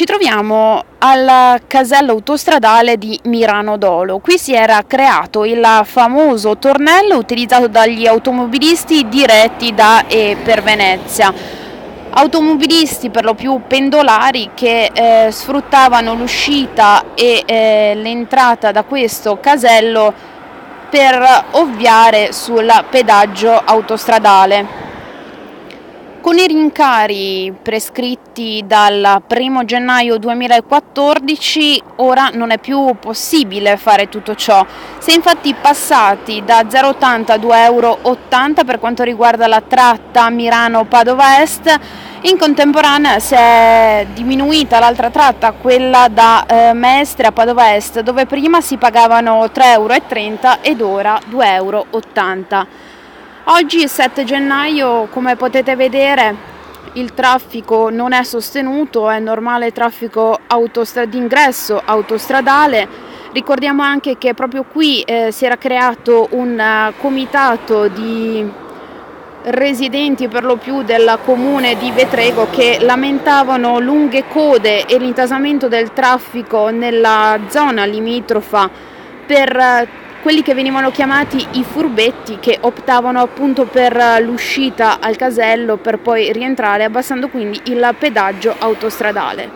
Ci troviamo al casello autostradale di Mirano Dolo. Qui si era creato il famoso tornello utilizzato dagli automobilisti diretti da e per Venezia. Automobilisti per lo più pendolari che sfruttavano l'uscita e l'entrata da questo casello per ovviare sul pedaggio autostradale. Con i rincari prescritti dal 1 gennaio 2014 ora non è più possibile fare tutto ciò. Si è infatti passati da 0,80 a 2,80 € per quanto riguarda la tratta Milano-Padova Est. In contemporanea si è diminuita l'altra tratta, quella da Mestre a Padova Est, dove prima si pagavano 3,30 € ed ora 2,80 €. Oggi, 7 gennaio, come potete vedere, il traffico non è sostenuto, è normale traffico d'ingresso autostradale. Ricordiamo anche che proprio qui si era creato un comitato di residenti per lo più del comune di Vetrego che lamentavano lunghe code e l'intasamento del traffico nella zona limitrofa per quelli che venivano chiamati i furbetti, che optavano appunto per l'uscita al casello per poi rientrare, abbassando quindi il pedaggio autostradale.